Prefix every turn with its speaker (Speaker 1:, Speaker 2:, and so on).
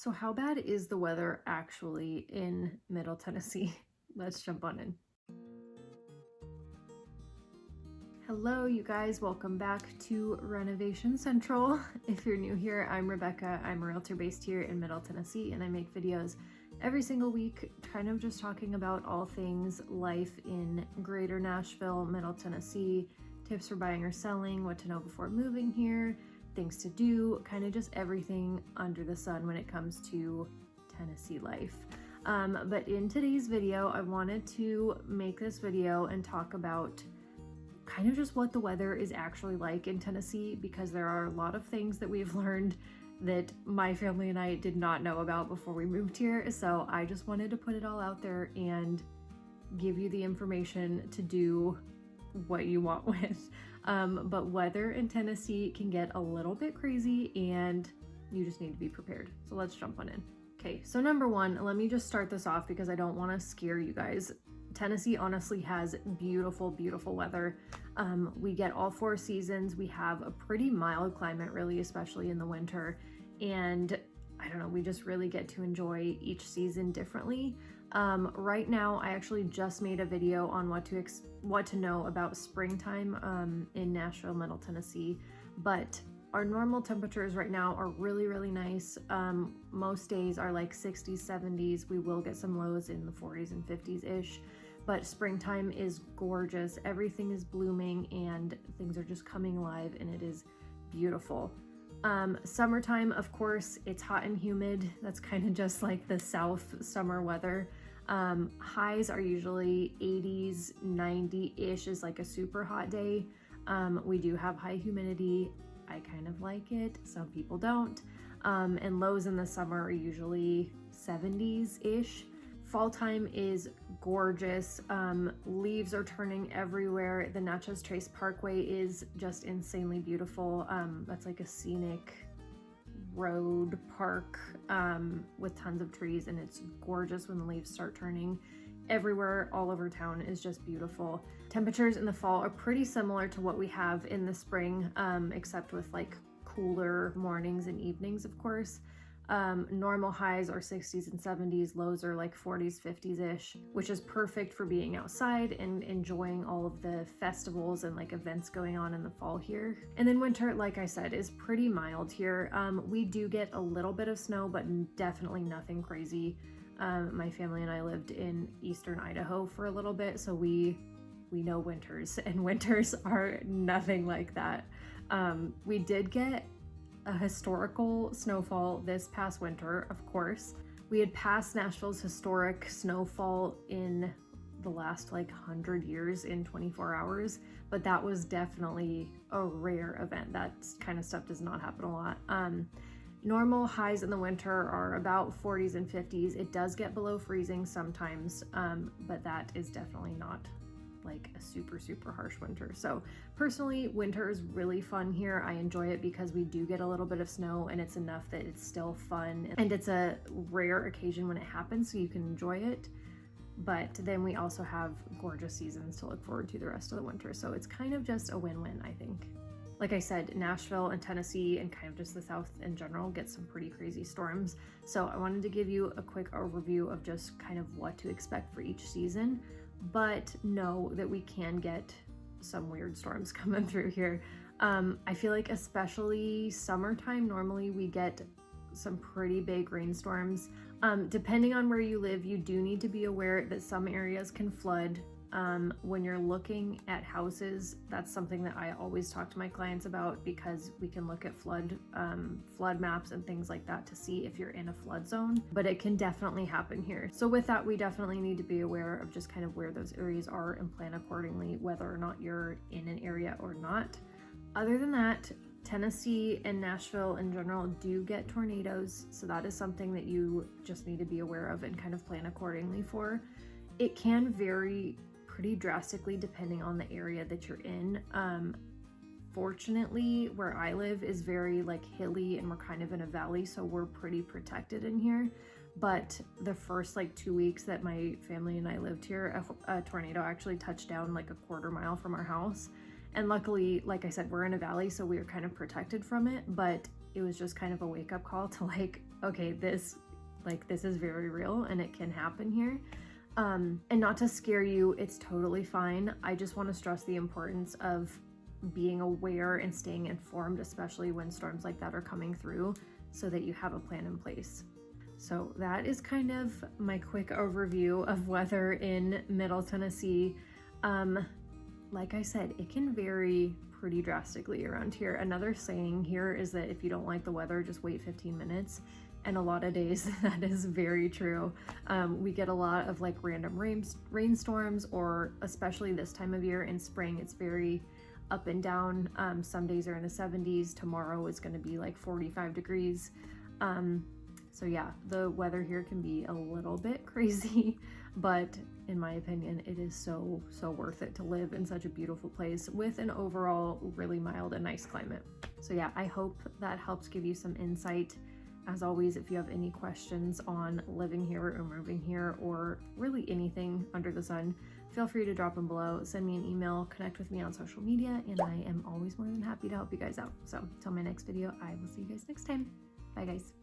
Speaker 1: So how bad is the weather actually in Middle Tennessee? Let's jump on in. Hello, you guys. Welcome back to Renovation Central. If you're new here, I'm Rebecca. I'm a realtor based here in Middle Tennessee, and I make videos every single week, kind of just talking about all things life in greater Nashville, Middle Tennessee, tips for buying or selling, what to know before moving here, things to do, kind of just everything under the sun when it comes to Tennessee life. But in today's video, I wanted to make this video and talk about kind of just what the weather is actually like in Tennessee, because there are a lot of things that we've learned that my family and I did not know about before we moved here. So I just wanted to put it all out there and give you the information to do what you want with. But weather in Tennessee can get a little bit crazy and you just need to be prepared. So let's jump on in. Okay, so number one, let me just start this off because I don't want to scare you guys. Tennessee honestly has beautiful, beautiful weather. We get all 4 seasons. We have a pretty mild climate, really, especially in the winter. And I don't know, we just really get to enjoy each season differently. Right now, I actually just made a video on what to know about springtime in Nashville, Middle Tennessee. But our normal temperatures right now are really, really nice. Most days are like 60s, 70s. We will get some lows in the 40s and 50s-ish. But springtime is gorgeous. Everything is blooming and things are just coming alive and it is beautiful. Summertime, of course, it's hot and humid. That's kind of just like the South summer weather. Highs are usually 80s, 90-ish is like a super hot day. We do have high humidity. I kind of like it. Some people don't. And lows in the summer are usually 70s-ish. Fall time is gorgeous. Leaves are turning everywhere. The Natchez Trace Parkway is just insanely beautiful. That's like a scenic road park with tons of trees, and it's gorgeous when the leaves start turning. Everywhere all over town is just beautiful. Temperatures in the fall are pretty similar to what we have in the spring, except with like cooler mornings and evenings, of course. Normal highs are 60s and 70s, lows are like 40s, 50s-ish, which is perfect for being outside and enjoying all of the festivals and like events going on in the fall here. And then winter, like I said, is pretty mild here. We do get a little bit of snow, but definitely nothing crazy. My family and I lived in eastern Idaho for a little bit, so we know winters, and winters are nothing like that. We did get a historical snowfall this past winter, of course. We had passed Nashville's historic snowfall in the last like 100 years in 24 hours, but that was definitely a rare event. That kind of stuff does not happen a lot. Normal highs in the winter are about 40s and 50s. It does get below freezing sometimes, but that is definitely not like a super, super harsh winter. So personally, winter is really fun here. I enjoy it because we do get a little bit of snow and it's enough that it's still fun. And it's a rare occasion when it happens, so you can enjoy it. But then we also have gorgeous seasons to look forward to the rest of the winter. So it's kind of just a win-win, I think. Like I said, Nashville and Tennessee and kind of just the South in general get some pretty crazy storms. So I wanted to give you a quick overview of just kind of what to expect for each season, but know that we can get some weird storms coming through here. I feel like especially summertime, normally we get some pretty big rainstorms. Depending on where you live, you do need to be aware that some areas can flood. When you're looking at houses, that's something that I always talk to my clients about, because we can look at flood maps and things like that to see if you're in a flood zone, but it can definitely happen here. So with that, we definitely need to be aware of just kind of where those areas are and plan accordingly, whether or not you're in an area or not. Other than that, Tennessee and Nashville in general do get tornadoes, so that is something that you just need to be aware of and kind of plan accordingly for. It can vary pretty drastically depending on the area that you're in. Fortunately, where I live is very like hilly and we're kind of in a valley, so we're pretty protected in here. But the first like 2 weeks that my family and I lived here, a tornado actually touched down like a quarter mile from our house. And luckily, like I said, we're in a valley, so we were kind of protected from it, but it was just kind of a wake-up call to like okay, this is very real and it can happen here. And not to scare you, it's totally fine. I just want to stress the importance of being aware and staying informed, especially when storms like that are coming through, so that you have a plan in place. So that is kind of my quick overview of weather in Middle Tennessee. Like I said, it can vary pretty drastically around here. Another saying here is that if you don't like the weather, just wait 15 minutes. And a lot of days that is very true. We get a lot of like random rainstorms, or especially this time of year in spring, it's very up and down. Some days are in the 70s. Tomorrow is going to be like 45 degrees. So yeah, the weather here can be a little bit crazy, but in my opinion, it is so worth it to live in such a beautiful place with an overall really mild and nice climate. So yeah, I hope that helps give you some insight. As always, if you have any questions on living here or moving here, or really anything under the sun, feel free to drop them below, send me an email, connect with me on social media, and I am always more than happy to help you guys out. So until my next video, I will see you guys next time. Bye guys.